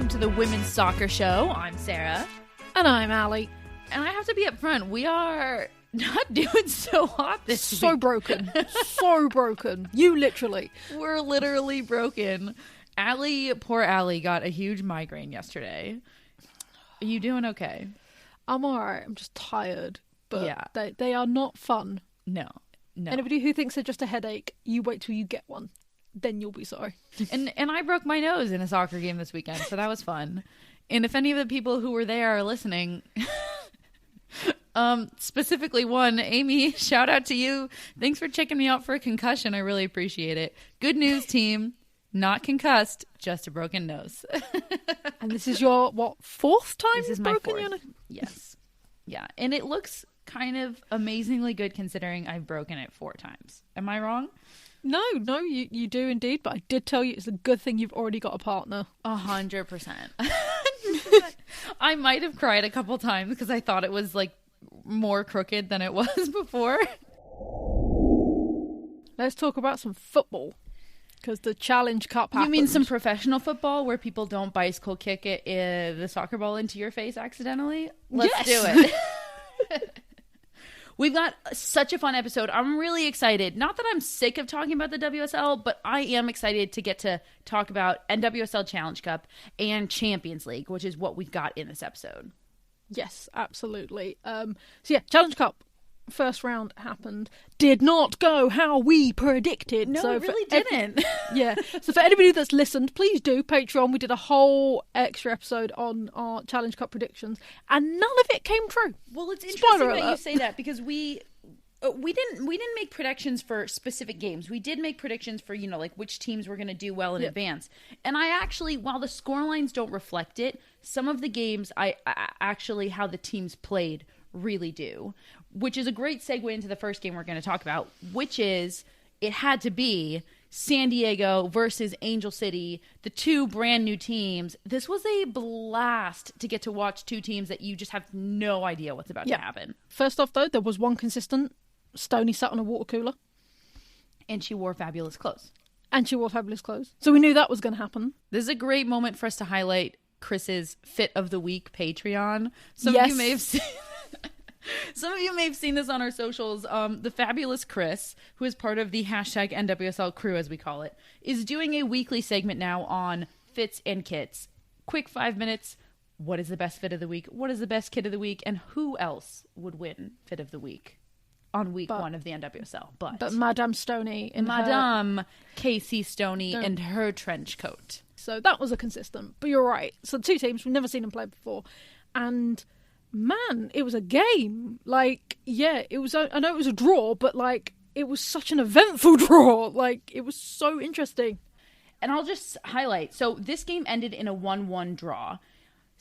welcome to the Women's Soccer Show. I'm Sarah. And I'm Allie. And I have to be upfront, we are not doing so hot this week. So broken. So broken. You literally. We're literally broken. Allie, poor Allie, got a huge migraine yesterday. Are you doing okay? I'm alright. I'm just tired. But yeah. They are not fun. No. Anybody who thinks they're just a headache, you wait till you get one. Then you'll be sorry. And I broke my nose in a soccer game this weekend, so that was fun. And if any of the people who were there are listening, specifically one, Amy, shout out to you. Thanks for checking me out for a concussion. I really appreciate it. Good news, team. Not concussed, just a broken nose. And this is your, fourth time? This is my fourth. Yes. Yeah. And it looks kind of amazingly good considering I've broken it 4 times. Am I wrong? No, you do indeed. But I did tell you it's a good thing you've already got a partner. 100%. I might have cried a couple times because I thought it was like more crooked than it was before. Let's talk about some football. Because the Challenge Cup happened. You mean some professional football where people don't bicycle kick the soccer ball into your face accidentally? Let's do it. We've got such a fun episode. I'm really excited. Not that I'm sick of talking about the WSL, but I am excited to get to talk about NWSL Challenge Cup and Champions League, which is what we've got in this episode. Yes, absolutely. Challenge Cup. First round happened, did not go how we predicted. No, so it really didn't. So for anybody that's listened, please do Patreon. We did a whole extra episode on our Challenge Cup predictions, and none of it came true. Well, it's interesting that you say that because we didn't make predictions for specific games. We did make predictions for like which teams were going to do well in advance. And I actually, while the scorelines don't reflect it, some of the games I actually how the teams played really do, which is a great segue into the first game we're going to talk about, which is it had to be San Diego versus Angel City, the 2 brand new teams. This was a blast to get to watch 2 teams that you just have no idea what's about to happen. First off, though, there was one consistent. Stoney sat on a water cooler. And she wore fabulous clothes. So we knew that was going to happen. This is a great moment for us to highlight Chris's Fit of the Week Patreon. Some of you may have seen this on our socials. The fabulous Chris, who is part of the hashtag NWSL crew, as we call it, is doing a weekly segment now on fits and kits. Quick 5 minutes. What is the best fit of the week? What is the best kit of the week? And who else would win fit of the week on week 1 of the NWSL? But Madame Stoney. Madame Casey Stoney and her trench coat. So that was a consistent. But you're right. So 2 teams, we've never seen them play before. And man, it was a game. It was. I know it was a draw, but it was such an eventful draw. It was so interesting. And I'll just highlight. So this game ended in a 1-1 draw.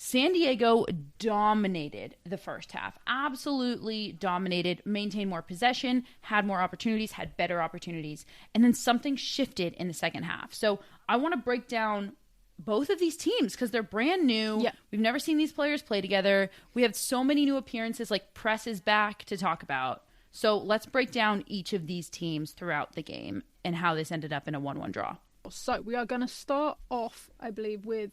San Diego dominated the first half. Absolutely dominated. Maintained more possession. Had more opportunities. Had better opportunities. And then something shifted in the second half. So I want to break down both of these teams because they're brand new. Yeah. We've never seen these players play together. We have so many new appearances, Press is back to talk about. So let's break down each of these teams throughout the game and how this ended up in a 1-1 draw. So we are going to start off, I believe, with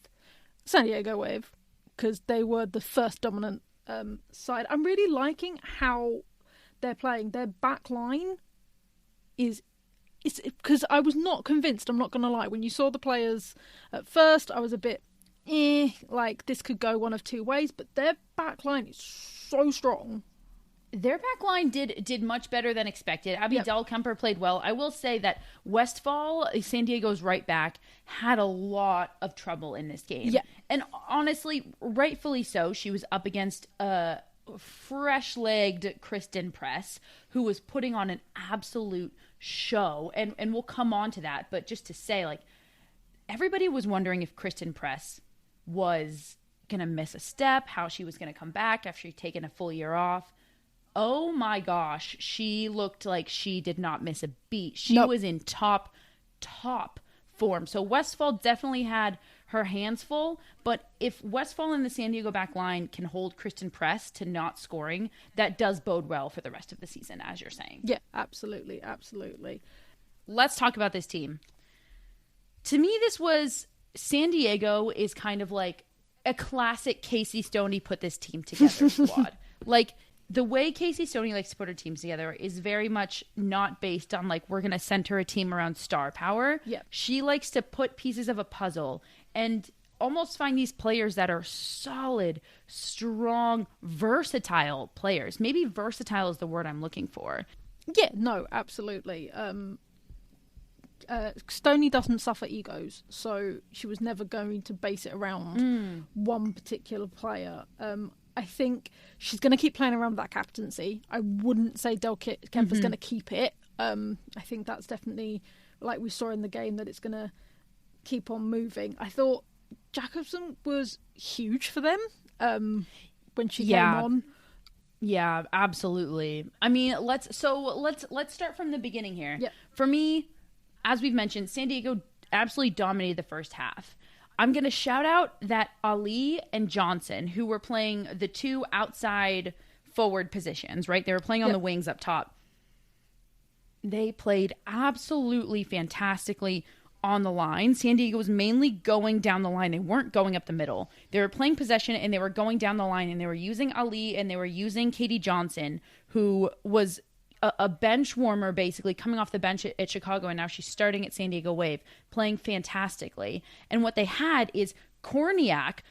San Diego Wave because they were the first dominant side. I'm really liking how they're playing. Their back line is... It's because I was not convinced, I'm not going to lie. When you saw the players at first, I was a bit, this could go one of 2 ways. But their back line is so strong. Their back line did much better than expected. Abby Dahlkemper played well. I will say that Westphal, San Diego's right back, had a lot of trouble in this game. Yeah. And honestly, rightfully so. She was up against a fresh-legged Kristen Press, who was putting on an absolute show. And we'll come on to that. But just to say, everybody was wondering if Kristen Press was going to miss a step, how she was going to come back after she'd taken a full year off. Oh my gosh, she looked like she did not miss a beat. She was in top form. So Westphal definitely had her hands full, but if Westphal and the San Diego back line can hold Kristen Press to not scoring, that does bode well for the rest of the season, as you're saying. Yeah, absolutely. Let's Let's talk about this team. To me, this was San Diego is kind of like a classic Casey Stoney put this team together squad. Like, the way Casey Stoney likes to put her teams together is very much not based on, like, we're going to center a team around star power. Yeah. She likes to put pieces of a puzzle and almost find these players that are solid, strong, versatile players. Maybe versatile is the word I'm looking for. Yeah, no, absolutely. Stoney doesn't suffer egos, so she was never going to base it around one particular player. I think she's going to keep playing around with that captaincy. I wouldn't say Del Kemper's going to keep it. I think that's definitely, like we saw in the game, that it's going to keep on moving. I thought Jacobson was huge for them when she came on. Yeah, absolutely. I mean, let's start from the beginning here. Yeah. For me, as we've mentioned, San Diego absolutely dominated the first half. I'm going to shout out that Allie and Johnson, who were playing the two outside forward positions, right? They were playing on the wings up top. They played absolutely fantastically on the line. San Diego was mainly going down the line. They weren't going up the middle. They were playing possession and they were going down the line, and they were using Allie and they were using Katie Johnson, who was a bench warmer, basically coming off the bench at Chicago, and now she's starting at San Diego Wave, playing fantastically. And what they had is Korniak,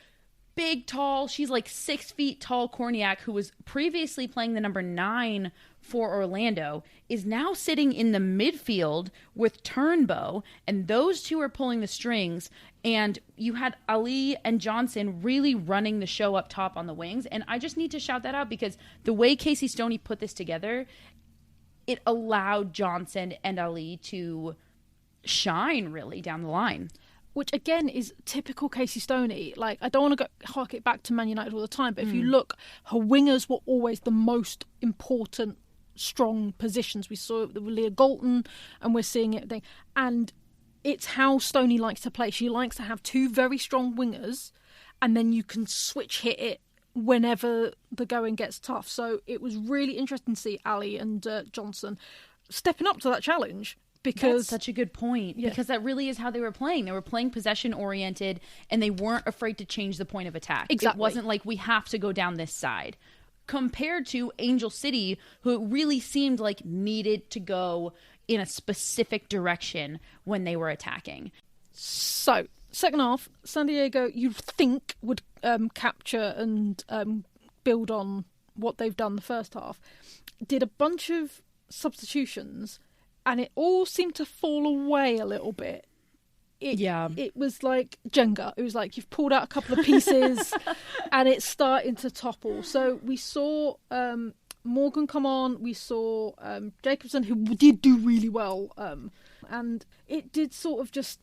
big, tall, she's like 6 feet tall. Korniak, who was previously playing the number 9 for Orlando, is now sitting in the midfield with Turnbow, and those two are pulling the strings. And you had Ali and Johnson really running the show up top on the wings. And I just need to shout that out, because the way Casey Stoney put this together, it allowed Johnson and Ali to shine really down the line. Which, again, is typical Casey Stoney. Like, I don't want to hark it back to Man United all the time, but if you look, her wingers were always the most important, strong positions. We saw it with Leah Galton, and we're seeing it. And it's how Stoney likes to play. She likes to have two very strong wingers, and then you can switch hit it whenever the going gets tough. So it was really interesting to see Ali and Johnson stepping up to that challenge. Because that's such a good point, because that really is how they were playing. They were playing possession oriented, and they weren't afraid to change the point of attack. Exactly. It wasn't like we have to go down this side, compared to Angel City, who really seemed like needed to go in a specific direction when they were attacking. So, second half, San Diego, you'd think, would capture and build on what they've done the first half. Did a bunch of substitutions, and it all seemed to fall away a little bit. It was like Jenga. It was like you've pulled out a couple of pieces and it's starting to topple. So we saw Morgan come on. We saw Jacobson, who did do really well. And it did sort of just...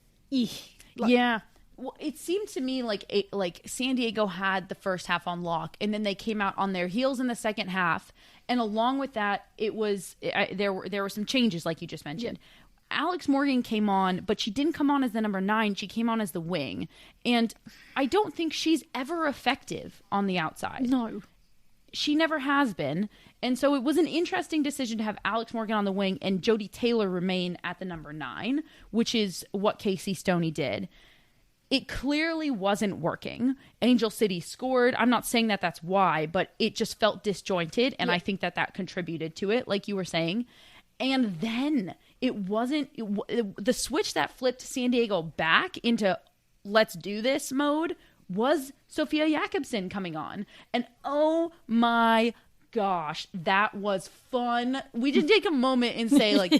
Well, it seemed to me like San Diego had the first half on lock, and then they came out on their heels in the second half. And along with that, there were some changes, like you just mentioned. Yeah. Alex Morgan came on, but she didn't come on as the number 9. She came on as the wing. And I don't think she's ever effective on the outside. No. She never has been. And so it was an interesting decision to have Alex Morgan on the wing and Jodie Taylor remain at the number 9, which is what Casey Stoney did. It clearly wasn't working. Angel City scored. I'm not saying that that's why, but it just felt disjointed, and I think that contributed to it, like you were saying. And then the switch that flipped San Diego back into let's do this mode was Sophia Jakobsen coming on. And oh my gosh, that was fun. We just take a moment and say, like,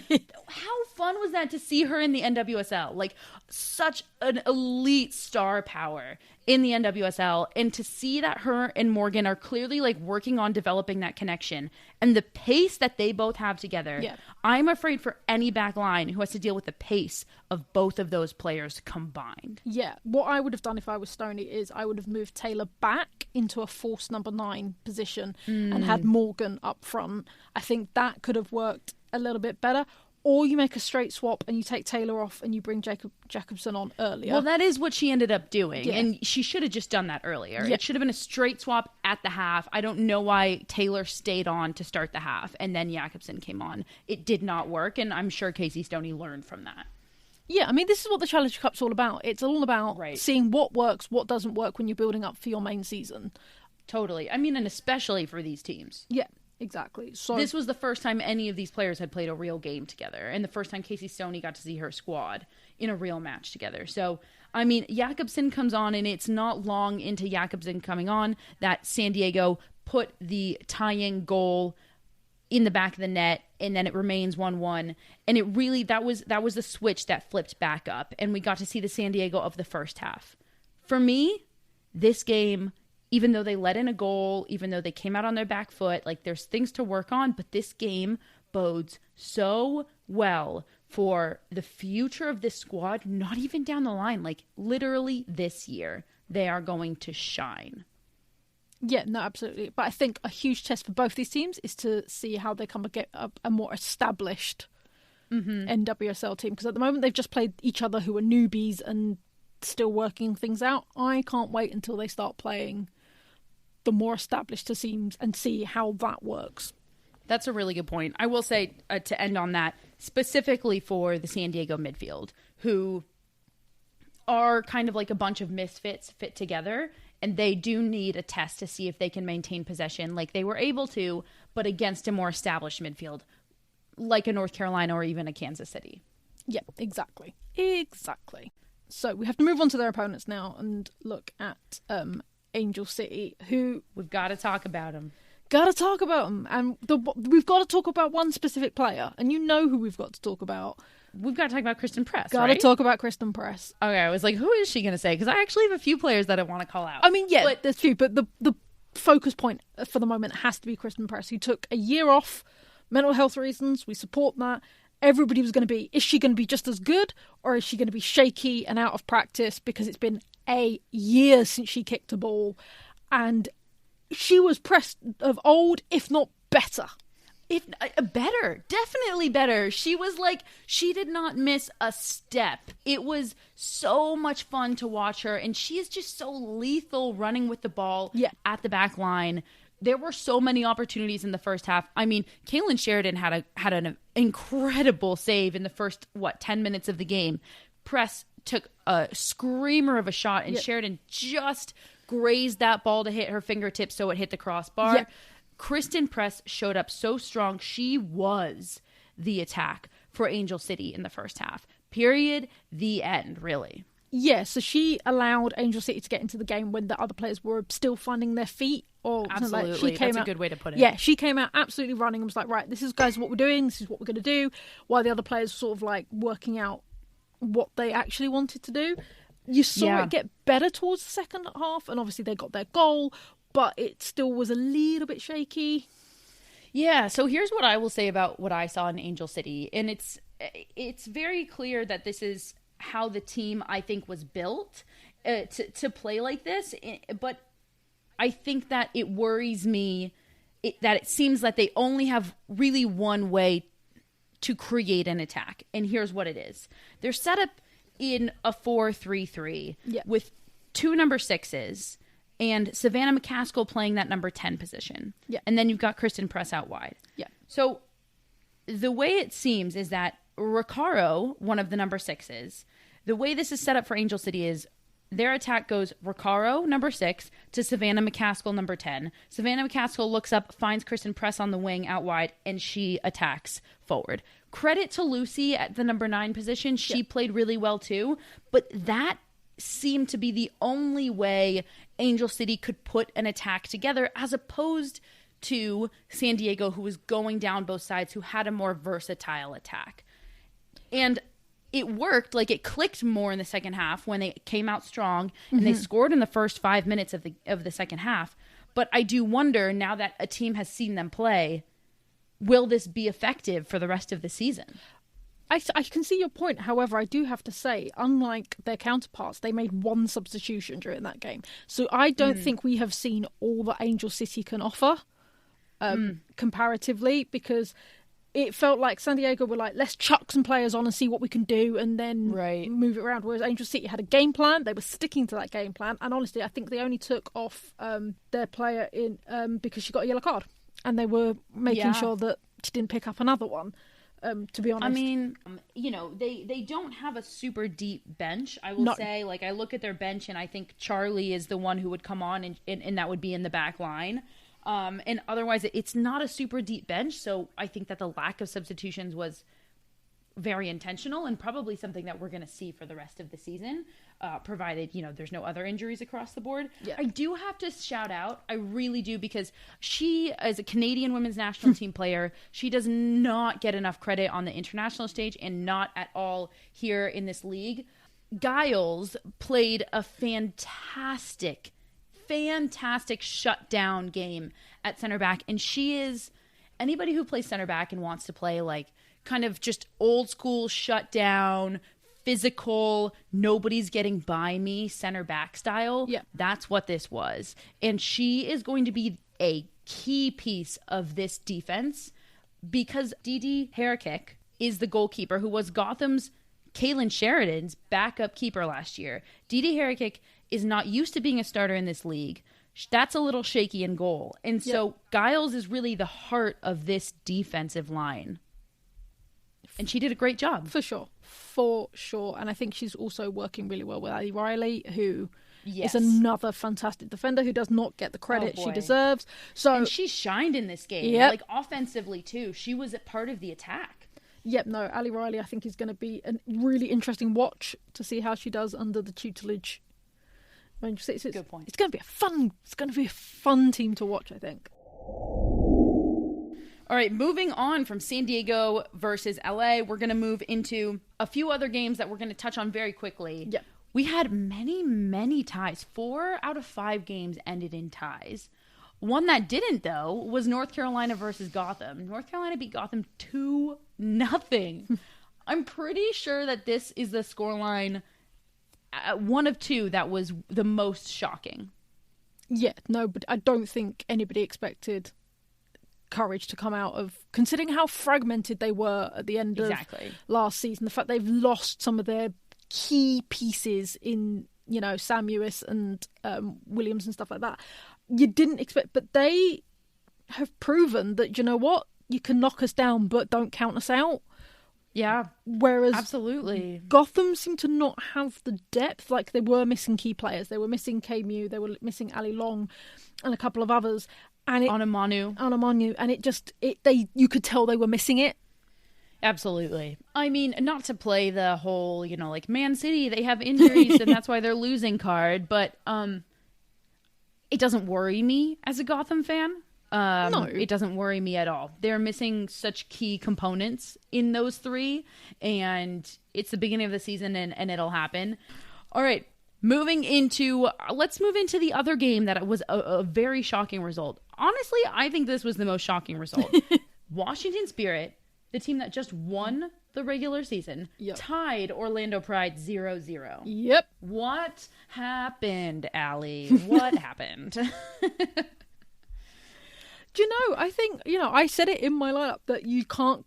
how fun was that to see her in the NWSL? Like, such an elite star power in the NWSL, and to see that her and Morgan are clearly like working on developing that connection and the pace that they both have together. Yeah. I'm afraid for any back line who has to deal with the pace of both of those players combined. Yeah, what I would have done if I was Stoney is I would have moved Taylor back into a false number 9 position and had Morgan up front. I think that could have worked a little bit better. Or you make a straight swap and you take Taylor off and you bring Jacobson on earlier. Well, that is what she ended up doing. Yeah. And she should have just done that earlier. Yeah. It should have been a straight swap at the half. I don't know why Taylor stayed on to start the half and then Jacobson came on. It did not work, and I'm sure Casey Stoney learned from that. Yeah, I mean, this is what the Challenger Cup's all about. It's all about seeing what works, what doesn't work when you're building up for your main season. Totally. I mean, and especially for these teams. Yeah, exactly. So this was the first time any of these players had played a real game together, and the first time Casey Stoney got to see her squad in a real match together. So, I mean, Jakobsen comes on, and it's not long into Jakobsen coming on that San Diego put the tying goal in the back of the net, and then it remains 1-1. And it really, that was the switch that flipped back up, and we got to see the San Diego of the first half. For me, this game, even though they let in a goal, even though they came out on their back foot, like, there's things to work on, but this game bodes so well for the future of this squad, not even down the line, like literally this year, they are going to shine. Yeah, no, absolutely. But I think a huge test for both these teams is to see how they come get a more established NWSL team. Because at the moment they've just played each other who are newbies and still working things out. I can't wait until they start playing the more established teams and see how that works. That's a really good point. I will say, to end on that, specifically for the San Diego midfield, who are kind of like a bunch of misfits fit together, and they do need a test to see if they can maintain possession like they were able to, but against a more established midfield, like a North Carolina or even a Kansas City. Yeah, exactly. Exactly. So we have to move on to their opponents now and look at Angel City, who... We've got to talk about them. Got to talk about them. And we've got to talk about one specific player. And you know who we've got to talk about. We've got to talk about Kristen Press, Got to talk about Kristen Press. Okay, I was like, who is she going to say? Because I actually have a few players that I want to call out. I mean, yeah, there's few. But the focus point for the moment has to be Kristen Press, who took a year off, mental health reasons. We support that. Everybody was going to be, is she going to be just as good? Or is she going to be shaky and out of practice? Because it's been a year since she kicked a ball. And she was Press of old, if not better. If better, definitely better. She was like, she did not miss a step. It was so much fun to watch her, and she is just so lethal running with the ball at the back line. There were so many opportunities in the first half. I mean, Kaylin Sheridan had an incredible save in the first 10 minutes of the game. Press took a screamer of a shot, and Sheridan just grazed that ball to hit her fingertips, so it hit the crossbar. Yeah. Kristen Press showed up so strong. She was the attack for Angel City in the first half. Period. The end, really. Yeah, so she allowed Angel City to get into the game when the other players were still finding their feet. Or absolutely. Like, that's a good way to put it. Yeah, she came out absolutely running and was like, right, this is, guys, what we're doing. This is what we're going to do. While the other players were sort of like working out what they actually wanted to do. You saw it get better towards the second half, and obviously they got their goal, but it still was a little bit shaky. Yeah, so here's what I will say about what I saw in Angel City. And it's very clear that this is how the team, I think, was built to play like this. But I think that it worries me that it seems that they only have really one way to create an attack. And here's what it is. They're set up in a 4-3-3 with two number 6s. And Savannah McCaskill playing that number 10 position. Yeah. And then you've got Kristen Press out wide. Yeah. So the way it seems is that Recaro, one of the number 6s, the way this is set up for Angel City is their attack goes Recaro, number 6, to Savannah McCaskill, number 10. Savannah McCaskill looks up, finds Kristen Press on the wing out wide, and she attacks forward. Credit to Lucy at the number 9 position. She played really well too. But that seemed to be the only way Angel City could put an attack together, as opposed to San Diego, who was going down both sides, who had a more versatile attack. And it worked, like it clicked more in the second half when they came out strong and they scored in the first 5 minutes of the second half. But I do wonder, now that a team has seen them play, will this be effective for the rest of the season? I can see your point. However, I do have to say, unlike their counterparts, they made one substitution during that game. So I don't think we have seen all that Angel City can offer comparatively, because it felt like San Diego were like, let's chuck some players on and see what we can do and then move it around. Whereas Angel City had a game plan. They were sticking to that game plan. And honestly, I think they only took off their player in because she got a yellow card. And they were making sure that she didn't pick up another one. to be honest. I mean, they don't have a super deep bench, I will say. Like, I look at their bench, and I think Charlie is the one who would come on, and that would be in the back line. And otherwise, it's not a super deep bench, so I think that the lack of substitutions was very intentional and probably something that we're going to see for the rest of the season, provided, there's no other injuries across the board. Yeah. I do have to shout out, I really do, because she, as a Canadian women's national team player, she does not get enough credit on the international stage and not at all here in this league. Giles played a fantastic shutdown game at center back, and she is, anybody who plays center back and wants to play like kind of just old school shutdown, physical, nobody's getting by me center back style. Yeah. That's what this was. And she is going to be a key piece of this defense because Didi Harakik is the goalkeeper who was Gotham's Kaylin Sheridan's backup keeper last year. Didi Harakik is not used to being a starter in this league. That's a little shaky in goal. And so Giles is really the heart of this defensive line. And she did a great job. For sure. And I think she's also working really well with Allie Riley, who is another fantastic defender who does not get the credit she deserves. And she shined in this game, like offensively too. She was a part of the attack. Allie Riley I think is going to be a really interesting watch to see how she does under the tutelage. Good point. It's going to be a fun team to watch, I think. All right, moving on from San Diego versus LA, we're going to move into a few other games that we're going to touch on very quickly. Yeah. We had many ties. 4 out of 5 games ended in ties. One that didn't, though, was North Carolina versus Gotham. North Carolina beat Gotham 2-0. I'm pretty sure that this is the scoreline, one of 2 that was the most shocking. Yeah, no, but I don't think anybody expected Courage to come out of, considering how fragmented they were at the end of last season, the fact they've lost some of their key pieces in, Sam Ewis and Williams and stuff like that. You didn't expect, but they have proven that, you can knock us down, but don't count us out. Yeah. Whereas absolutely, Gotham seemed to not have the depth. Like, they were missing key players. They were missing Kay Mew. They were missing Ali Long and a couple of others. And Anamanu, and you could tell they were missing it. Absolutely. I mean, not to play the whole, like Man City, they have injuries and that's why they're losing card, but it doesn't worry me as a Gotham fan. No, it doesn't worry me at all. They're missing such key components in those 3, and it's the beginning of the season, and it'll happen. All right. Let's move into the other game that was a very shocking result. Honestly, I think this was the most shocking result. Washington Spirit, the team that just won the regular season, tied Orlando Pride 0-0. Yep. What happened, Allie? What happened? Do you know, I think, I said it in my lineup that you can't...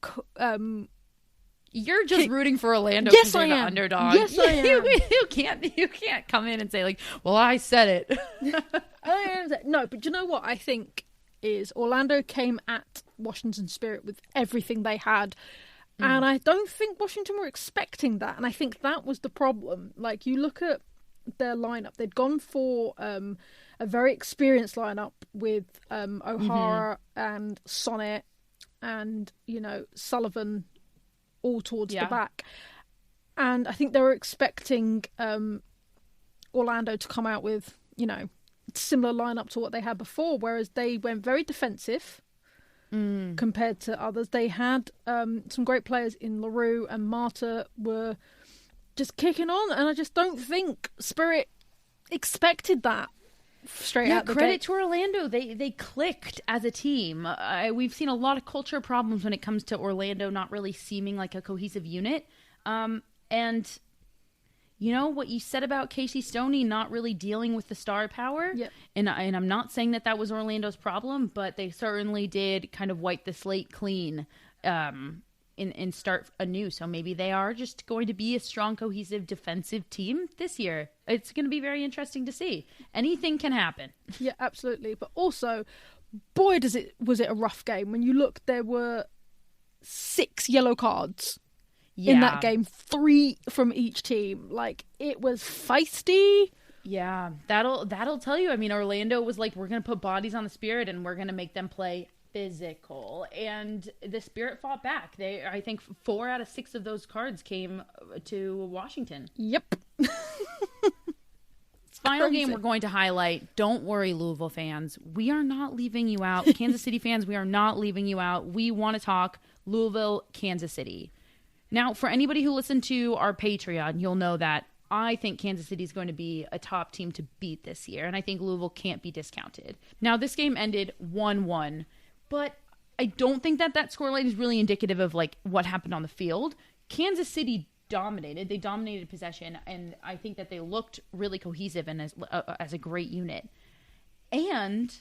You're just rooting for Orlando because they're the underdog. Yes, I am. You can't come in and say, like, well, I said it. No, but you know what I think is Orlando came at Washington Spirit with everything they had. And I don't think Washington were expecting that. And I think that was the problem. Like, you look at their lineup, they'd gone for a very experienced lineup with O'Hara and Sonnet and, Sullivan all towards the back. And I think they were expecting Orlando to come out with, similar lineup to what they had before, whereas they went very defensive compared to others. They had some great players in LaRue, and Marta were just kicking on, and I just don't think Spirit expected that straight out the gate. Credit to Orlando. They clicked as a team. We've seen a lot of culture problems when it comes to Orlando not really seeming like a cohesive unit. And what you said about Casey Stoney not really dealing with the star power. Yep. And I'm not saying that was Orlando's problem, but they certainly did kind of wipe the slate clean and start anew. So maybe they are just going to be a strong, cohesive, defensive team this year. It's going to be very interesting to see. Anything can happen. Yeah, absolutely. But also, boy, was it a rough game. When you look, there were 6 yellow cards in that game, 3 from each team. Like, it was feisty. Yeah, that'll tell you. I mean, Orlando was like, we're going to put bodies on the Spirit and we're going to make them play physical. And the Spirit fought back. I think 4 out of 6 of those cards came to Washington. Yep. Final game we're going to highlight. Don't worry, Louisville fans. We are not leaving you out. Kansas City fans, we are not leaving you out. We want to talk Louisville, Kansas City. Now, for anybody who listened to our Patreon, you'll know that I think Kansas City is going to be a top team to beat this year, and I think Louisville can't be discounted. Now, this game ended 1-1, but I don't think that scoreline is really indicative of like what happened on the field. Kansas City dominated. They dominated possession, and I think that they looked really cohesive and as a great unit. And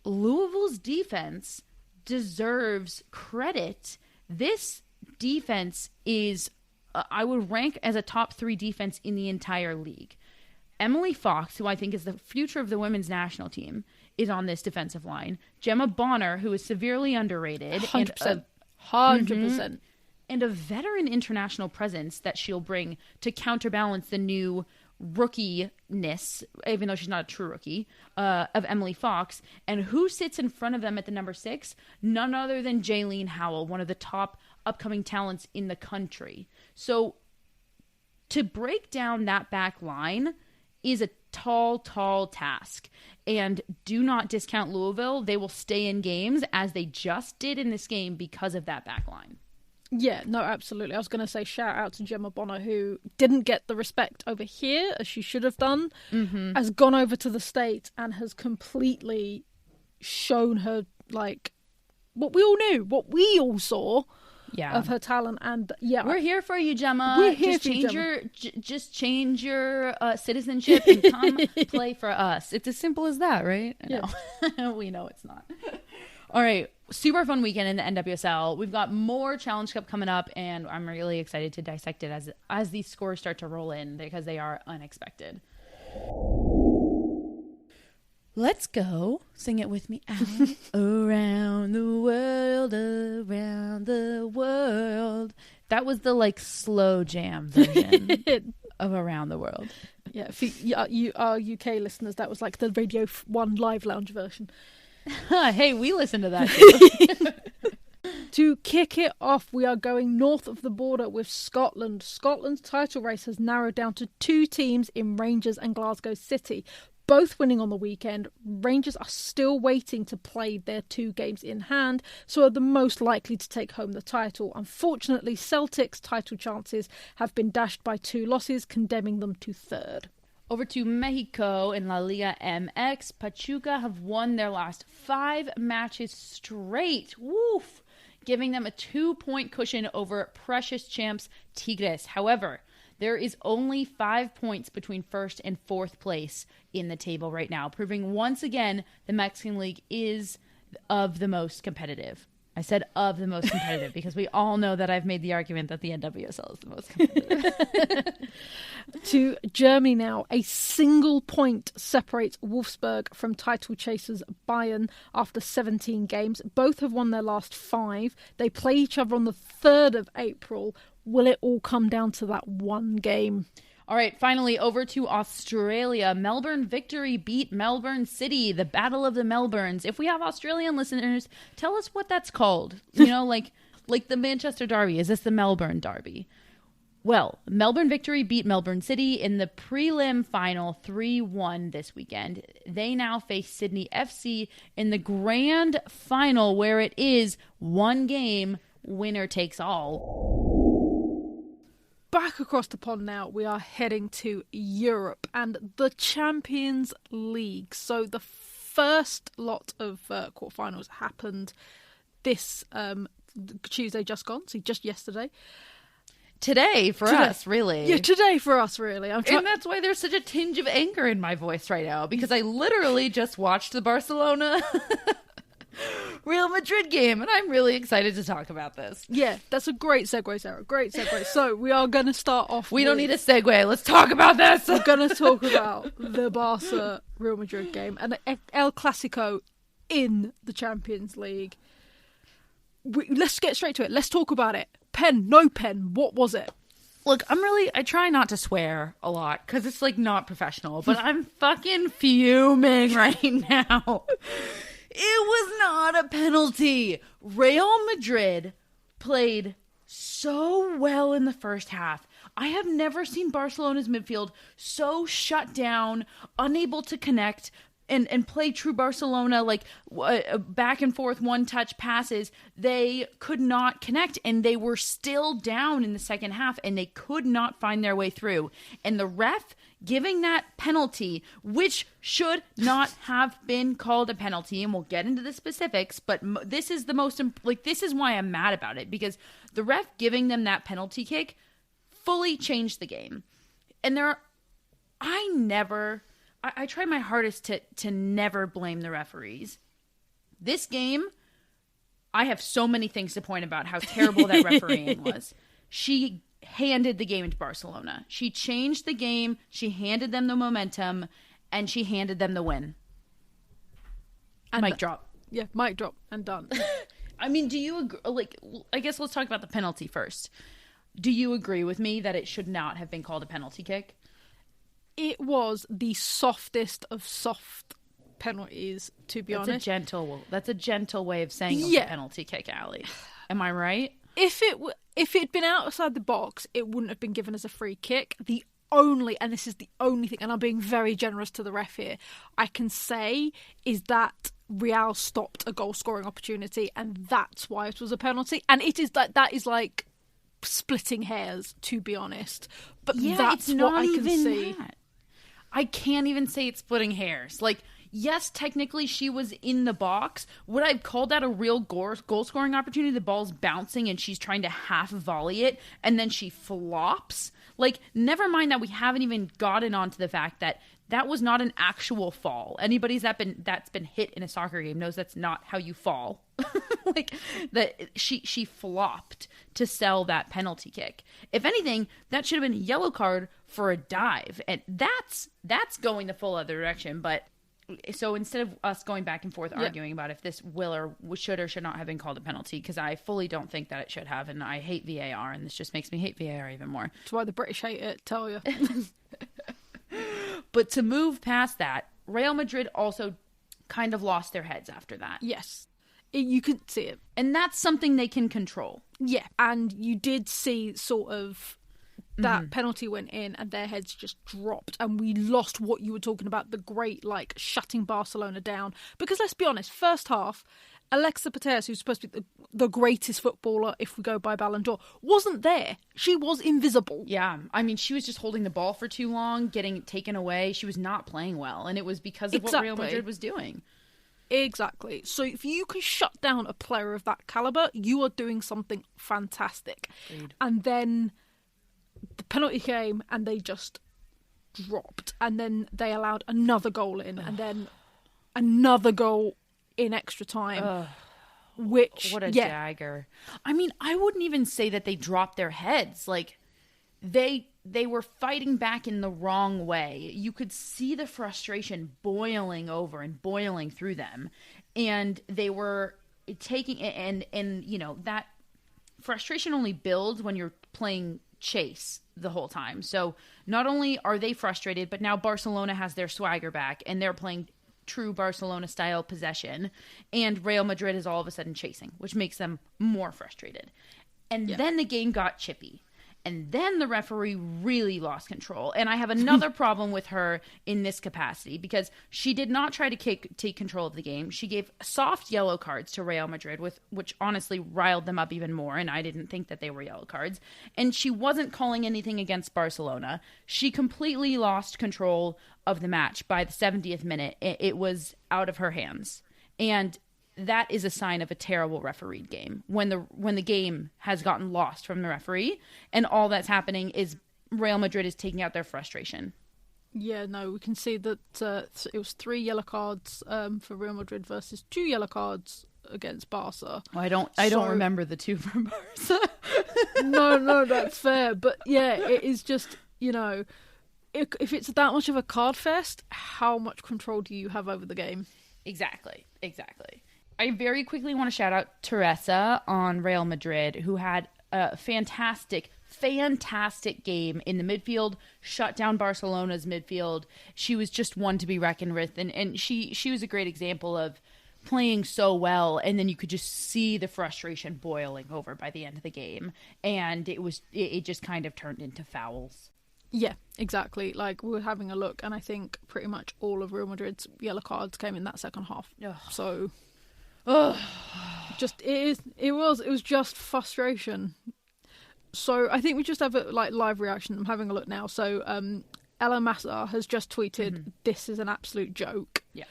Louisville's defense deserves credit. This defense is, I would rank as a top 3 defense in the entire league. Emily Fox, who I think is the future of the women's national team, is on this defensive line. Gemma Bonner, who is severely underrated. 100%. 100%. And a veteran international presence that she'll bring to counterbalance the new rookie-ness, even though she's not a true rookie, of Emily Fox. And who sits in front of them at the number 6? None other than Jaylene Howell, one of the top upcoming talents in the country. So to break down that back line is a tall task. And do not discount Louisville. They will stay in games as they just did in this game because of that back line. Yeah, no, absolutely. I was going to say shout out to Gemma Bonner, who didn't get the respect over here as she should have done, has gone over to the States and has completely shown her, like, what we all knew, what we all saw of her talent. And yeah, we're here for you, Gemma. We're here for you, Gemma. Just change your citizenship and come play for us. It's as simple as that, right? Yeah. No. We know it's not. All right. Super fun weekend in the NWSL. We've got more Challenge Cup coming up, and I'm really excited to dissect it as these scores start to roll in because they are unexpected. Let's go. Sing it with me, Allie. Around the world, around the world. That was the like slow jam version of Around the World. Yeah, for you our UK listeners, that was like the Radio 1 Live Lounge version. Hey, we listen to that too. To kick it off, we are going north of the border with Scotland. Scotland's title race has narrowed down to 2 teams in Rangers and Glasgow City, both winning on the weekend. Rangers are still waiting to play their 2 games in hand, so are the most likely to take home the title. Unfortunately, Celtic's title chances have been dashed by 2 losses, condemning them to 3rd. Over to Mexico in La Liga MX. Pachuca have won their last 5 matches straight. Woof! Giving them a 2-point cushion over precious champs Tigres. However, there is only 5 points between 1st and 4th place in the table right now, proving once again the Mexican League is of the most competitive. I said of the most competitive because we all know that I've made the argument that the NWSL is the most competitive. To Germany now, a single point separates Wolfsburg from title chasers Bayern after 17 games. Both have won their last 5. They play each other on the 3rd of April. Will it all come down to that one game? All right, finally, over to Australia. Melbourne Victory beat Melbourne City, the Battle of the Melbournes. If we have Australian listeners, tell us what that's called. You know, like the Manchester Derby. Is this the Melbourne Derby? Well, Melbourne Victory beat Melbourne City in the prelim final 3-1 this weekend. They now face Sydney FC in the grand final where it is 1 game, winner takes all. Back across the pond now, we are heading to Europe and the Champions League. So the first lot of quarterfinals happened this Tuesday just gone, so just yesterday. Today for us, really. Yeah, today for us, really. And that's why there's such a tinge of anger in my voice right now, because I literally just watched the Barcelona Real Madrid game, and I'm really excited to talk about this. Yeah, that's a great segue, Sarah. Great segue. So we are going to start off We don't need a segue. Let's talk about this. We're going to talk about the Barca Real Madrid game and El Clásico in the Champions League. let's get straight to it. Let's talk about it. Pen, no pen. What was it? Look, I try not to swear a lot because it's like not professional, but I'm fucking fuming right now. It was not a penalty. Real Madrid played so well in the first half. I have never seen Barcelona's midfield so shut down, unable to connect, and play true Barcelona, like back and forth, one-touch passes. They could not connect, and they were still down in the second half, and they could not find their way through. And the ref giving that penalty, which should not have been called a penalty, and we'll get into the specifics, but this is the most, this is why I'm mad about it, because the ref giving them that penalty kick fully changed the game. And I try my hardest to never blame the referees. This game, I have so many things to point about how terrible that refereeing was. She handed the game to Barcelona. She changed the game, she handed them the momentum, and she handed them the win. And mic drop. Yeah, mic drop and done. I mean, do you agree? I guess let's talk about the penalty first. Do you agree with me that it should not have been called a penalty kick? It was the softest of soft penalties, to be honest. That's a gentle way of saying it was a penalty kick, Allie. Am I right? If it had been outside the box, it wouldn't have been given as a free kick. And this is the only thing, and I'm being very generous to the ref here, I can say is that Real stopped a goal-scoring opportunity, and that's why it was a penalty. And it is that is like splitting hairs, to be honest. But that's what I can see. I can't even say it's splitting hairs. Yes, technically she was in the box. Would I have called that a real goal-scoring opportunity? The ball's bouncing and she's trying to half volley it, and then she flops. Never mind that we haven't even gotten onto the fact that was not an actual fall. Anybody that's been hit in a soccer game knows that's not how you fall. She flopped to sell that penalty kick. If anything, that should have been a yellow card for a dive, and that's going the full other direction. But so instead of us going back and forth arguing about if this will or should or should not have been called a penalty, because I fully don't think that it should have, and I hate VAR, and this just makes me hate VAR even more. That's why the British hate it, tell you. But to move past that, Real Madrid also kind of lost their heads after that. Yes. You could see it. And that's something they can control. Yeah. And you did see sort of that penalty went in and their heads just dropped. And we lost what you were talking about, the great, shutting Barcelona down. Because let's be honest, first half, Alexa Putellas, who's supposed to be the greatest footballer if we go by Ballon d'Or, wasn't there. She was invisible. Yeah. I mean, she was just holding the ball for too long, getting taken away. She was not playing well. And it was because of what Real Madrid was doing. Exactly. So if you can shut down a player of that caliber, you are doing something fantastic. Agreed. And then the penalty came and they just dropped. And then they allowed another goal in. And then another goal in extra time. Which, what a dagger. I mean, I wouldn't even say that they dropped their heads. They were fighting back in the wrong way. You could see the frustration boiling over and boiling through them. And they were taking, and that frustration only builds when you're playing chase the whole time. So not only are they frustrated, but now Barcelona has their swagger back and they're playing true Barcelona style possession, and Real Madrid is all of a sudden chasing, which makes them more frustrated. And then the game got chippy. And then the referee really lost control. And I have another problem with her in this capacity, because she did not try to take control of the game. She gave soft yellow cards to Real Madrid, which honestly riled them up even more. And I didn't think that they were yellow cards. And she wasn't calling anything against Barcelona. She completely lost control of the match by the 70th minute. It was out of her hands. And that is a sign of a terrible refereed game. When the game has gotten lost from the referee, and all that's happening is Real Madrid is taking out their frustration. Yeah, no, we can see that it was 3 yellow cards for Real Madrid versus 2 yellow cards against Barca. Well, I don't remember the 2 for Barca. No, that's fair. But yeah, it is just, if it's that much of a card fest, how much control do you have over the game? Exactly. I very quickly want to shout out Teresa on Real Madrid, who had a fantastic game in the midfield, shut down Barcelona's midfield. She was just one to be reckoned with, and she was a great example of playing so well, and then you could just see the frustration boiling over by the end of the game, and it just kind of turned into fouls. Yeah, exactly. Like, we were having a look, and I think pretty much all of Real Madrid's yellow cards came in that second half. Ugh. So, it was just frustration. So I think we just have a live reaction. I'm having a look now. So Ella Massa has just tweeted, "This is an absolute joke." Yeah.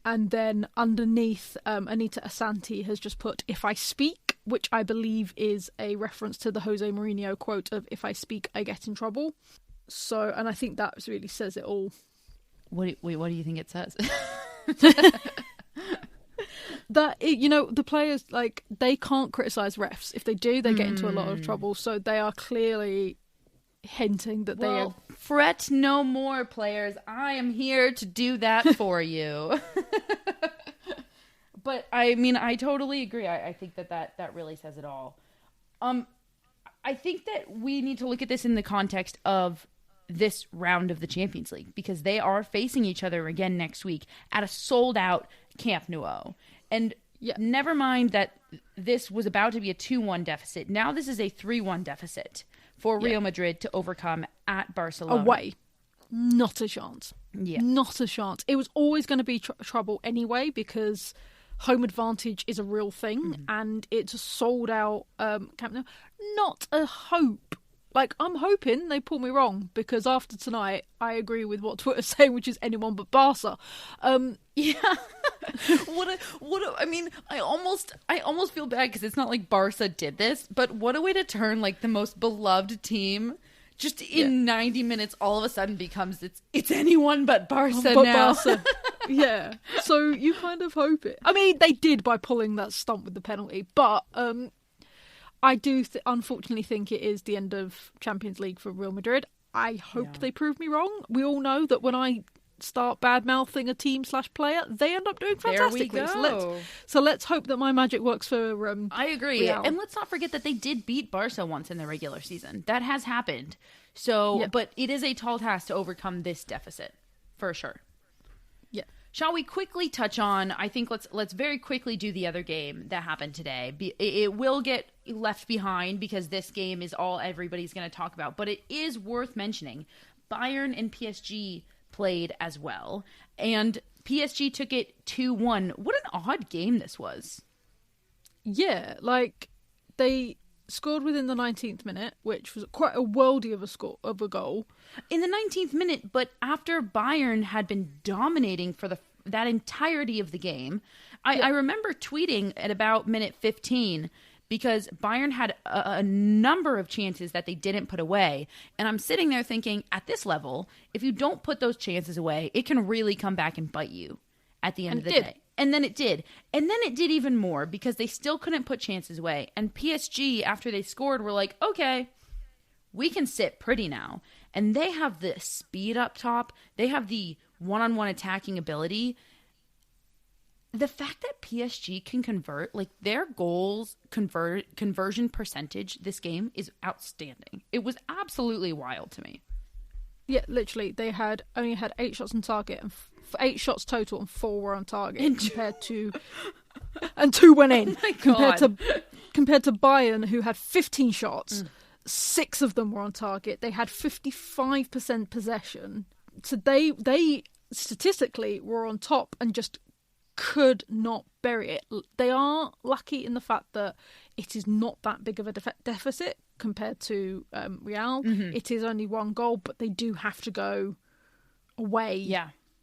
And then underneath, Anita Asanti has just put, "If I speak," which I believe is a reference to the Jose Mourinho quote of "If I speak, I get in trouble." So, and I think that really says it all. What do you think it says? That the players, like, they can't criticize refs. If they do, they get into a lot of trouble. So they are clearly hinting that they are... Fret no more, players. I am here to do that for you. But I mean, I totally agree. I think that really says it all. I think that we need to look at this in the context of this round of the Champions League, because they are facing each other again next week at a sold-out Camp Nou. And never mind that this was about to be a 2-1 deficit. Now this is a 3-1 deficit for Real Madrid to overcome at Barcelona. Away. Not a chance. Yeah. Not a chance. It was always going to be trouble anyway, because home advantage is a real thing, and it's a sold-out Camp Nou. Not a hope. Like, I'm hoping they pull me wrong, because after tonight, I agree with what Twitter's saying, which is anyone but Barca. Yeah. I mean, I almost feel bad, because it's not like Barca did this, but what a way to turn, like, the most beloved team just in 90 minutes all of a sudden becomes it's anyone but Barca now. Barca. Yeah. So you kind of hope it. I mean, they did by pulling that stunt with the penalty, but I do unfortunately think it is the end of Champions League for Real Madrid. I hope they prove me wrong. We all know that when I start bad-mouthing a team/player, they end up doing fantastically. There we go. So let's hope that my magic works for I agree. Real. And let's not forget that they did beat Barca once in the regular season. That has happened. So, but it is a tall task to overcome this deficit, for sure. Yeah. Shall we quickly touch on, I think let's very quickly do the other game that happened today. It will get left behind because this game is all everybody's going to talk about, but it is worth mentioning. Bayern and PSG played as well, and PSG took it 2-1. What an odd game this was. Yeah, like, they scored within the 19th minute, which was quite a worldie of a goal. In the 19th minute, but after Bayern had been dominating for that entirety of the game. I remember tweeting at about minute 15 because Bayern had a number of chances that they didn't put away. And I'm sitting there thinking, at this level, if you don't put those chances away, it can really come back and bite you at the end of the day. And then it did. And then it did even more because they still couldn't put chances away. And PSG, after they scored, were like, okay, we can sit pretty now. And they have the speed up top. They have the one-on-one attacking ability. The fact that PSG can convert, like, their goals conversion percentage this game is outstanding. It was absolutely wild to me. Yeah, literally, they only had 8 shots on target, and 8 shots total, and 4 were on target, compared to, and 2 went in. Oh compared to Bayern, who had 15 shots, 6 of them were on target. They had 55% possession, so they statistically were on top and just could not bury it. They are lucky in the fact that it is not that big of a deficit compared to Real. It is only 1 goal, but they do have to go away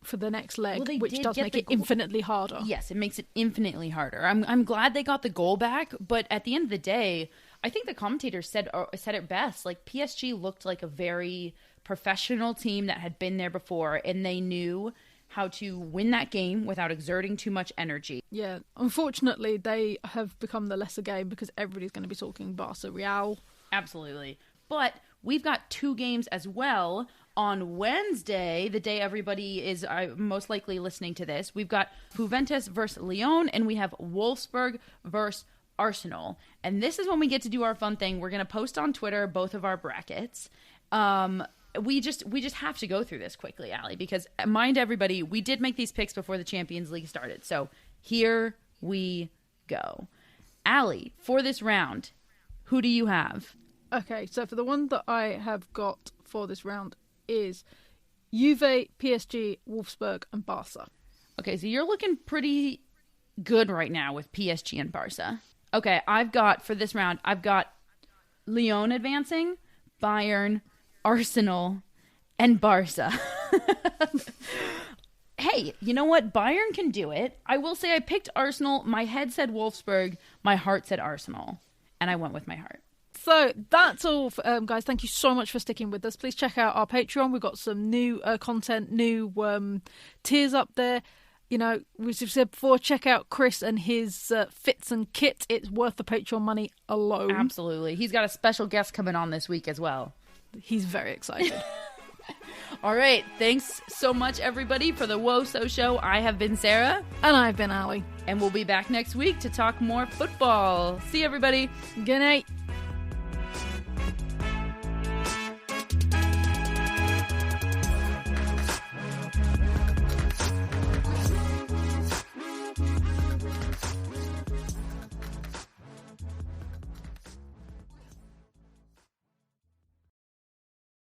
for the next leg, which does make it infinitely harder. Yes, it makes it infinitely harder. I'm glad they got the goal back, but at the end of the day, I think the commentators said it best. Like, PSG looked like a very professional team that had been there before, and they knew how to win that game without exerting too much energy. Yeah, unfortunately, they have become the lesser game because everybody's going to be talking Barca Real. Absolutely. But we've got 2 games as well On Wednesday, the day everybody is most likely listening to this, we've got Juventus versus Lyon, and we have Wolfsburg versus Arsenal. And this is when we get to do our fun thing. We're going to post on Twitter both of our brackets. We just have to go through this quickly, Allie, because mind everybody, we did make these picks before the Champions League started. So here we go. Allie, for this round, who do you have? Okay, so for the one that I have got for this round is Juve, PSG, Wolfsburg, and Barca. Okay, so you're looking pretty good right now with PSG and Barca. Okay, for this round, I've got Lyon advancing, Bayern, Arsenal, and Barca. Hey, you know what? Bayern can do it. I will say I picked Arsenal. My head said Wolfsburg. My heart said Arsenal. And I went with my heart. So that's all, guys. Thank you so much for sticking with us. Please check out our Patreon. We've got some new content, new tiers up there. You know, as we've said before, check out Chris and his fits and kit. It's worth the Patreon money alone. Absolutely. He's got a special guest coming on this week as well. He's very excited. All right. Thanks so much, everybody, for the Whoa So Show. I have been Sarah. And I've been Allie. And we'll be back next week to talk more football. See you, everybody. Good night.